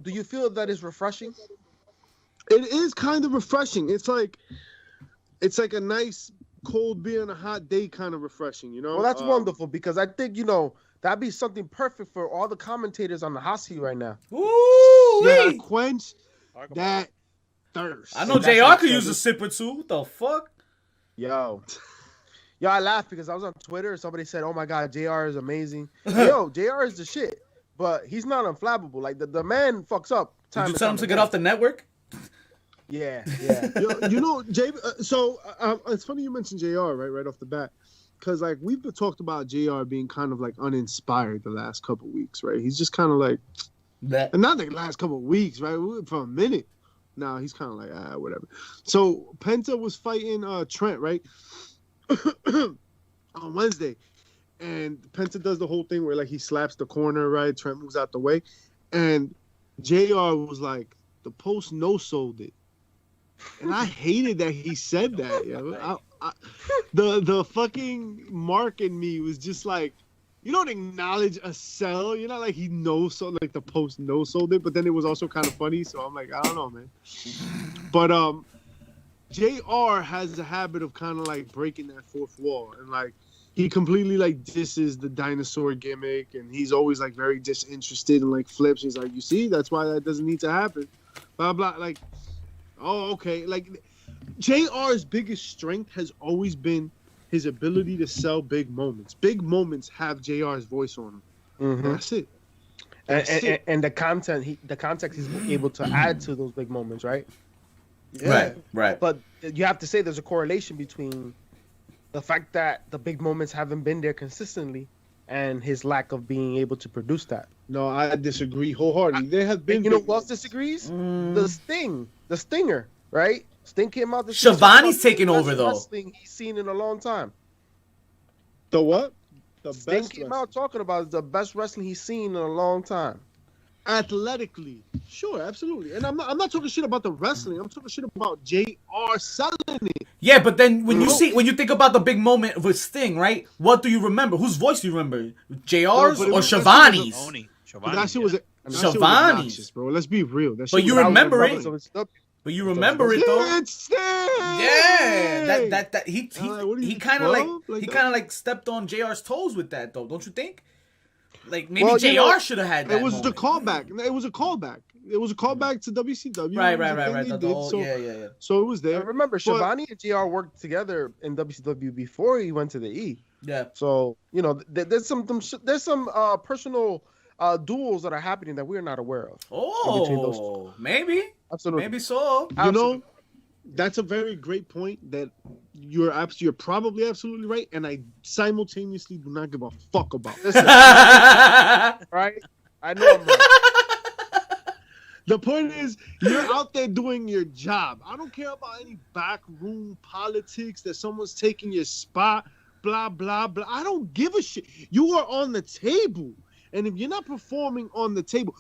do you feel that is refreshing? It is kind of refreshing. It's like a nice cold beer on a hot day, kind of refreshing. You know. Well, that's wonderful because I think that'd be something perfect for all the commentators on the hot seat right now. Yeah, quench that thirst. I know JR could use a sip or two. What the fuck? Yo, I laughed because I was on Twitter and somebody said, "Oh my God, JR is amazing." Yo, JR is the shit, but he's not unflappable. Like the man fucks up. Did you tell him to get off the network? Yeah. Jay. So it's funny you mentioned JR right off the bat, because like we've talked about JR being kind of like uninspired the last couple of weeks, right? He's just kind of like, and not the last couple of weeks, right? For a minute. Now he's kind of like, whatever. So Penta was fighting Trent, right? On Wednesday. And Penta does the whole thing where like he slaps the corner, right? Trent moves out the way. And JR was like, the post no-sold it. And I hated that he said that. Yeah. The fucking Mark in me was just like, you don't acknowledge a sell. You're not like he knows, so like the post no sold it, but then it was also kind of funny. So I'm like, I don't know, man. But JR has a habit of kind of like breaking that fourth wall, and like he completely like disses the dinosaur gimmick, and he's always like very disinterested and like flips. He's like, you see, that's why that doesn't need to happen. Blah blah. Like, oh okay. Like JR's biggest strength has always been his ability to sell big moments. Big moments have JR's voice on them. Mm-hmm. That's it. And the context he's able to add to those big moments, right? Yeah. Right. But you have to say there's a correlation between the fact that the big moments haven't been there consistently and his lack of being able to produce that. No, I disagree wholeheartedly. There have been. You know who else disagrees? The Stinger, right? Sting came out. Shivani's taking over though. Wrestling he's seen in a long time. The what? The Sting best came out talking about the best wrestling he's seen in a long time. Athletically, sure, absolutely. And I'm not talking shit about the wrestling. I'm talking shit about JR selling it. Yeah, but then when you think about the big moment with Sting, right? What do you remember? Whose voice do you remember? JR's or Shivani's? That shit was Shivani's, bro. Let's be real. But you remember it. But you remember it though. It's Sting! Yeah, that he kind of like stepped on JR's toes with that though, don't you think? Like maybe JR should have had that. It was moment. the callback. It was a callback. It was a callback to WCW. Right. Yeah. So it was there. I remember Shivani and JR worked together in WCW before he went to the E. Yeah. So there's some personal duels that are happening that we're not aware of. Oh, maybe. Absolutely. Maybe so. You know, that's a very great point that you're probably absolutely right, and I simultaneously do not give a fuck about. Listen, right? I know I'm right. The point is, you're out there doing your job. I don't care about any backroom politics that someone's taking your spot, blah, blah, blah. I don't give a shit. You are on the table. And if you're not performing on the table,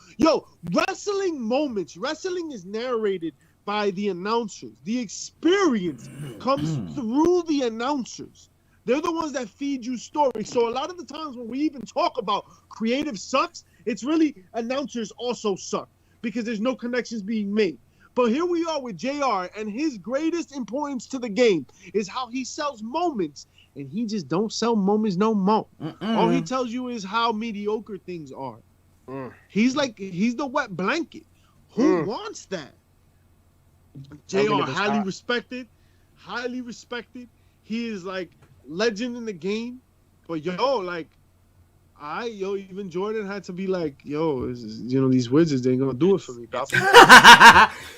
wrestling is narrated by the announcers. The experience comes through the announcers. They're the ones that feed you stories. So a lot of the times when we even talk about creative sucks, it's really announcers also suck because there's no connections being made. But here we are with JR, and his greatest importance to the game is how he sells moments. And he just don't sell moments no more. All he tells you is how mediocre things are. He's the wet blanket. Who wants that? JR, highly respected. He is like legend in the game. But even Jordan had to be like, these wizards, they ain't gonna do it for me, pal.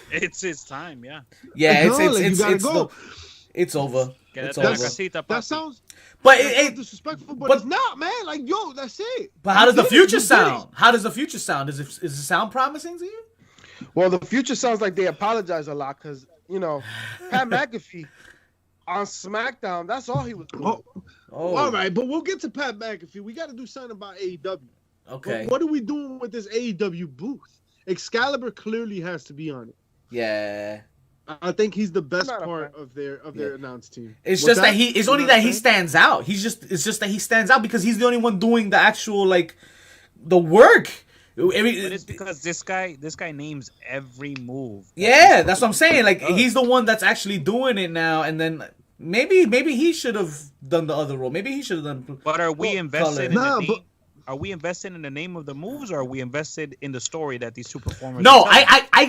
It's his time, yeah. Yeah, it's over. That sounds, but it disrespectful, but it's not, man. Like, that's it. But how does the future sound? Does it sound promising to you? Well, the future sounds like they apologize a lot because Pat McAfee on SmackDown, that's all he was doing. All right, but we'll get to Pat McAfee. We got to do something about AEW. Okay. But what are we doing with this AEW booth? Excalibur clearly has to be on it. Yeah. I think he's the best part of their announced team. It's just that he stands out. It's just that he stands out because he's the only one doing the actual the work. But it's because this guy names every move. Yeah, that's what I'm saying. Like he's the one that's actually doing it now, and then maybe he should have done the other role. Maybe he should have done. But are we invested in the name? Are we invested in the name of the moves, or are we invested in the story that these two performers? No, I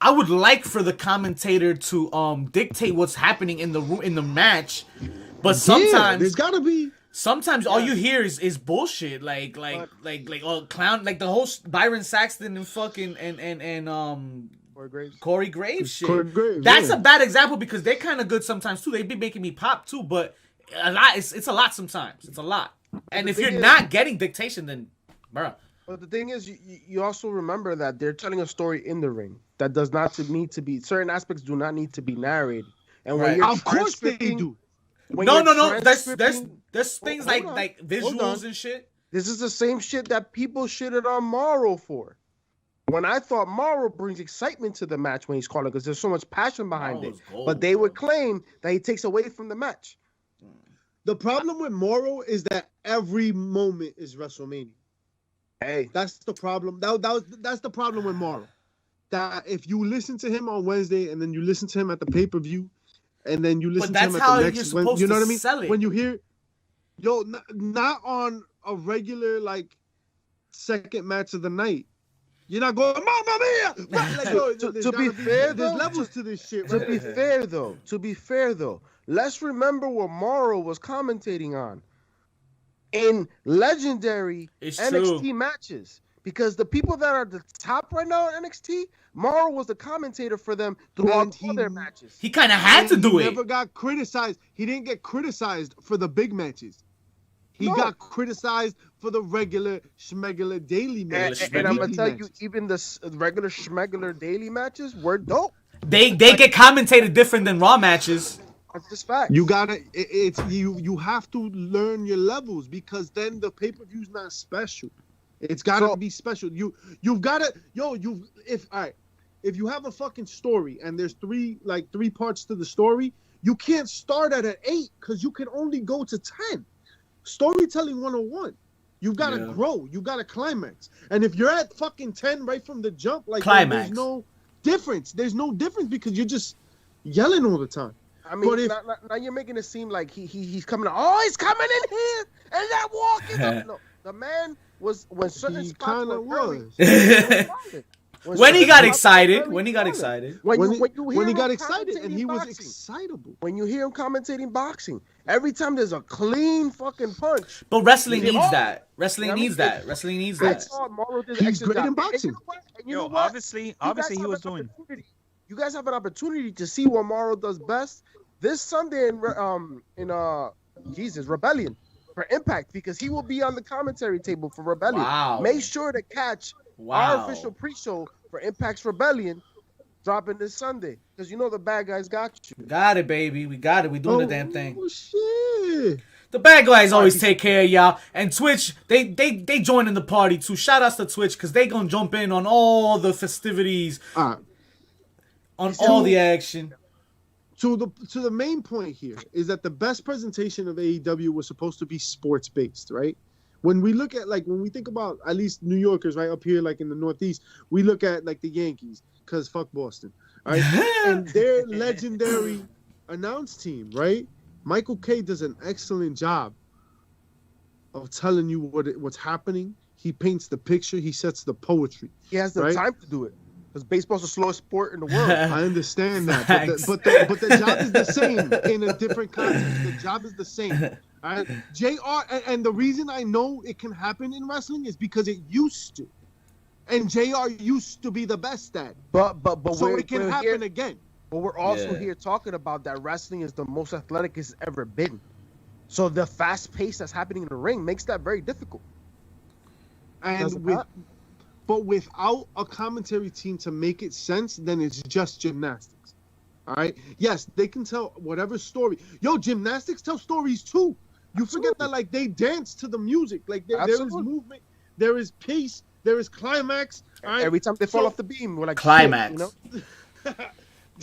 would like for the commentator to dictate what's happening in the match, but sometimes there's gotta be. Sometimes all you hear is bullshit, like clown, like the whole Byron Saxton and fucking and Corey Graves shit. Corey Graves, That's a bad example because they're kind of good sometimes too. They be making me pop too, but a lot. It's a lot sometimes. It's a lot. And if you're not getting dictation, then, bro. But the thing is, you also remember that they're telling a story in the ring that does not need to be. Certain aspects do not need to be narrated. And when you're of course they do. No. There's things like visuals and shit. This is the same shit that people shitted on Morrow for. When I thought Morrow brings excitement to the match when he's calling because there's so much passion behind it. But they would claim that he takes away from the match. The problem with Morrow is that every moment is WrestleMania. Hey, that's the problem. That's the problem with Morrow. That if you listen to him on Wednesday and then you listen to him at the pay-per-view and then you listen to him at the next Wednesday, you know what I mean? Sell it. When you hear, not on a regular like second match of the night. You're not going, Mamma Mia! Like, to be fair, there's levels to this shit. To be fair though, let's remember what Morrow was commentating on in legendary NXT matches. Because the people that are the top right now in NXT, Morrow was the commentator for them throughout all their matches. He kind of had to do it. He never got criticized. He didn't get criticized for the big matches. He got criticized for the regular schmegular daily matches. And I'm gonna tell you, even the regular schmegular daily matches were dope. They get commentated different than Raw matches. That's just fact. You gotta, you have to learn your levels because then the pay-per-view's not special. It's gotta be special. You've gotta, if you have a fucking story and there's three parts to the story, you can't start at an 8 because you can only go to 10. Storytelling 101. You gotta grow. You gotta climax. And if you're at fucking 10 right from the jump, like there's no difference. There's no difference because you're just yelling all the time. I mean, now you're making it seem like he's coming. Oh, he's coming in here and that walking up. No, the man was when certain spots were early. When he got excited. When he got excited. When he got excited and he was excitable. When you hear him commentating boxing, every time there's a clean fucking punch. But wrestling needs that. Wrestling needs that. Wrestling needs that. He's great in boxing. Obviously he was doing. You guys have an opportunity to see what Morrow does best this Sunday in Rebellion for Impact because he will be on the commentary table for Rebellion. Wow. Make sure to catch our official pre-show for Impact's Rebellion dropping this Sunday because you know the bad guys got you. Got it, baby. We got it. We doing the damn thing. Oh shit! The bad guys always take care of y'all. And Twitch, they joining the party too. Shout outs to Twitch because they gonna jump in on all the festivities, on all the action. To the main point here is that the best presentation of AEW was supposed to be sports based, right? When we look at when we think about at least New Yorkers right up here, like in the Northeast, we look at like the Yankees because fuck Boston, right? And their legendary announce team, right? Michael K does an excellent job of telling you what's happening. He paints the picture. He sets the poetry. He has the time to do it. Because baseball's the slowest sport in the world. I understand that, but the job is the same in a different context. The job is the same. All right, JR, and the reason I know it can happen in wrestling is because it used to, and JR used to be the best at. But so it can happen again. But we're also here talking about that wrestling is the most athletic it's ever been. So the fast pace that's happening in the ring makes that very difficult. But without a commentary team to make it sense, then it's just gymnastics. All right? Yes, they can tell whatever story. Yo, gymnastics tell stories too. You forget that they dance to the music. There is movement, there is pace, there is climax. All right? Every time they fall off the beam, we're like climax. Shit, you know?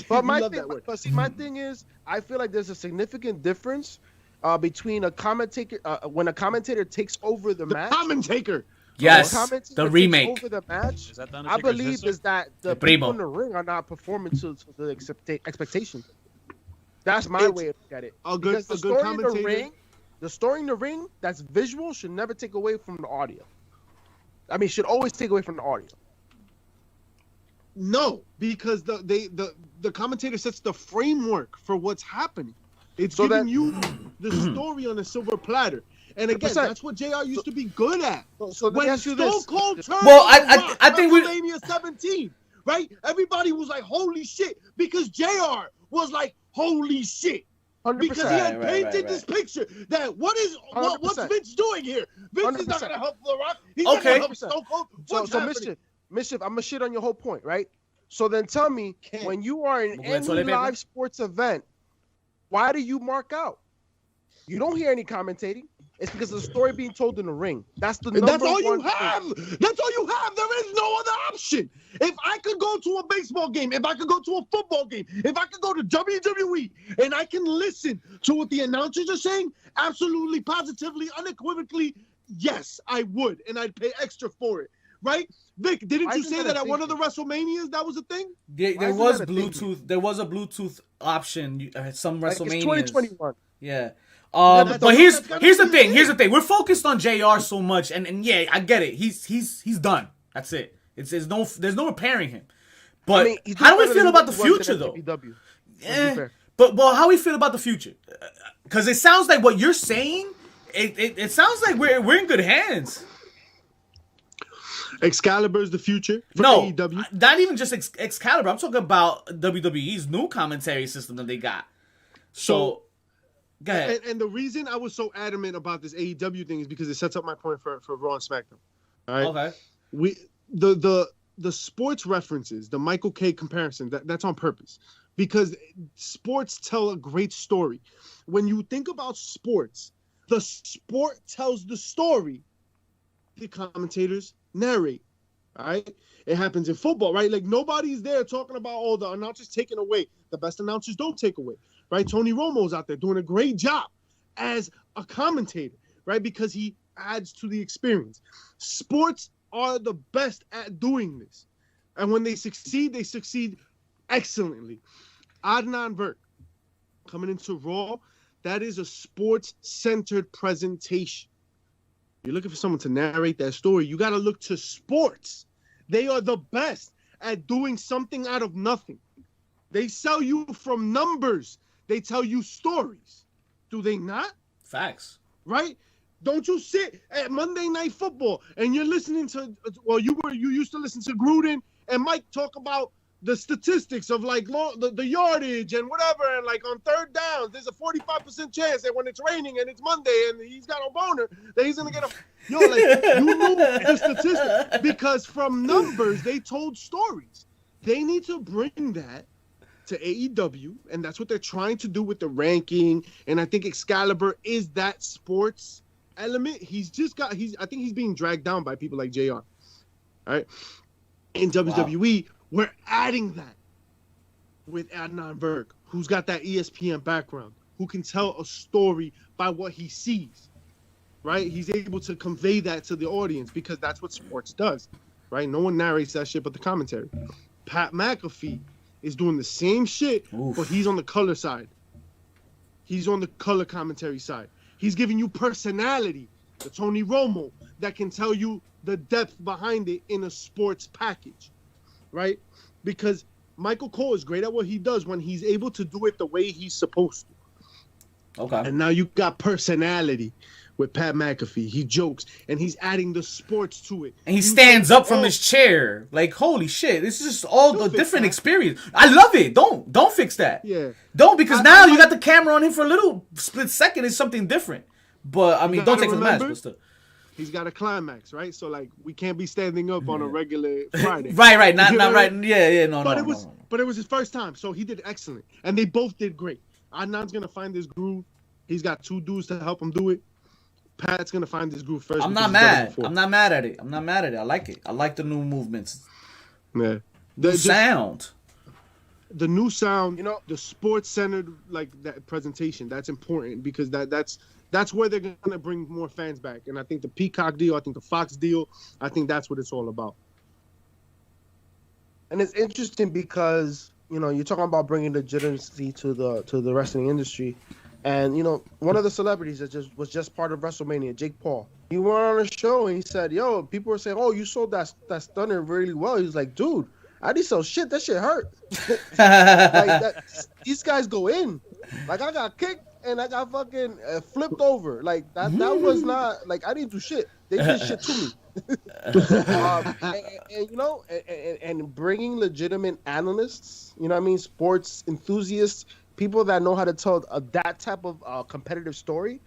But my thing is, I feel like there's a significant difference between a commentator when a commentator takes over the match. Commentator. Yes, the remake. Over the match, I believe is that the people in the ring are not performing to the expectation. That's my way of looking at it. Because the story in the ring that's visual should never take away from the audio. I mean, should always take away from the audio. No, because the commentator sets the framework for what's happening. It's giving you the story on a silver platter. And again, 100%. That's what JR used to be good at. So when Stone Cold turned I think WrestleMania 17, right? Everybody was like, holy shit. Because JR was like, holy shit. 100%. Because he had painted this picture that what's Vince doing here? Vince 100%. Is not going to help The Rock. He's not going to help Stone Cold. So Mischief, I'm going to shit on your whole point, right? So then tell me, when you are in any live sports event, why do you mark out? You don't hear any commentating. It's because of the story being told in the ring. That's the number one. That's all you have. That's all you have. There is no other option. If I could go to a baseball game, if I could go to a football game, if I could go to WWE and I can listen to what the announcers are saying, absolutely, positively, unequivocally, yes, I would. And I'd pay extra for it. Right? Vic, didn't you say that at one of the WrestleManias that was a thing? There was Bluetooth. There was a Bluetooth option. Some WrestleManias. It's 2021. Yeah. But here's the thing. Here's the thing. We're focused on JR so much, and yeah, I get it. He's done. That's it. There's no repairing him. But how do we feel about the future though? Yeah. But how do we feel about the future? Because it sounds like what you're saying. It sounds like we're in good hands. Excalibur is the future for no, AEW. Not even just Excalibur. I'm talking about WWE's new commentary system that they got. So go ahead. And the reason I was so adamant about this AEW thing is because it sets up my point for Raw and SmackDown. All right. Okay. The sports references, the Michael K comparison, that's on purpose. Because sports tell a great story. When you think about sports, the sport tells the story. The commentators narrate. All right. It happens in football, right? Like nobody's there talking about the announcers taking away. The best announcers don't take away. Right? Tony Romo's out there doing a great job as a commentator, right? Because he adds to the experience. Sports are the best at doing this. And when they succeed excellently. Adnan Virk coming into Raw, that is a sports-centered presentation. You're looking for someone to narrate that story. You got to look to sports. They are the best at doing something out of nothing. They sell you from numbers. They tell you stories. Do they not? Facts. Right? Don't you sit at Monday Night Football and you're listening to, you used to listen to Gruden and Mike talk about the statistics of like the yardage and whatever, and like on third downs, there's a 45% chance that when it's raining and it's Monday and he's got a boner, that he's gonna get a you knew the statistics because from numbers they told stories. They need to bring that to AEW, and that's what they're trying to do with the ranking. And I think Excalibur is that sports element. I think he's being dragged down by people like JR. All right, in WWE. Wow. We're adding that with Adnan Virk, who's got that ESPN background, who can tell a story by what he sees, right? He's able to convey that to the audience because that's what sports does, right? No one narrates that shit but the commentary. Pat McAfee is doing the same shit, but he's on the color side. He's on the color commentary side. He's giving you personality, the Tony Romo, that can tell you the depth behind it in a sports package. Right? Because Michael Cole is great at what he does when he's able to do it the way he's supposed to. Okay. And now you got personality with Pat McAfee. He jokes and he's adding the sports to it. And he stands up from his chair. Like, holy shit, this is just all the different experience. I love it. Don't fix that. Yeah. Don't, because now you got the camera on him for a little split second. It's something different. But I mean, don't take the match, but still. He's got a climax, right? So like we can't be standing up on a regular Friday. right. Not right. Yeah, no. But it was his first time, so he did excellent. And they both did great. Adnan's gonna find his groove. He's got two dudes to help him do it. Pat's gonna find his groove first. I'm not mad at it. I like it. I like the new movements. Yeah. The sound. The new sound, the sports centered like that presentation, that's important because that's That's where they're gonna bring more fans back. And I think the Peacock deal, I think the Fox deal, I think that's what it's all about. And it's interesting because you're talking about bringing legitimacy to the wrestling industry, and one of the celebrities that was just part of WrestleMania, Jake Paul. He went on a show and he said, "Yo, people were saying, oh, you sold that stunner really well." He was like, "Dude, I didn't sell shit. That shit hurt." These guys go in. Like I got kicked and I got fucking flipped over. Like that was not like I didn't do shit. They did shit to me. And bringing legitimate analysts, sports enthusiasts, people that know how to tell that type of competitive story,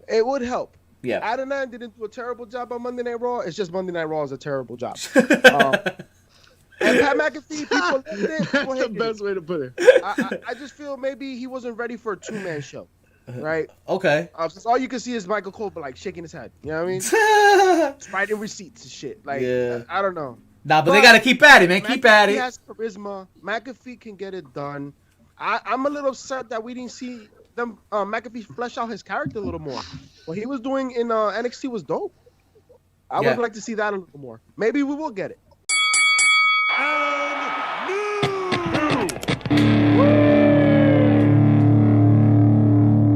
it would help. Yeah, Adnan didn't do a terrible job on Monday Night Raw. It's just Monday Night Raw is a terrible job. And Pat McAfee, people loved it. That's the best way to put it. I just feel maybe he wasn't ready for a 2-man show, right? Okay. Since all you can see is Michael Cole, but like shaking his head. You know what I mean? Writing receipts and shit. Like, yeah. I don't know. Nah, but they gotta keep at it, man. Keep at it. He has charisma. McAfee can get it done. I'm a little upset that we didn't see them McAfee flesh out his character a little more. What he was doing in NXT was dope. I would like to see that a little more. Maybe we will get it.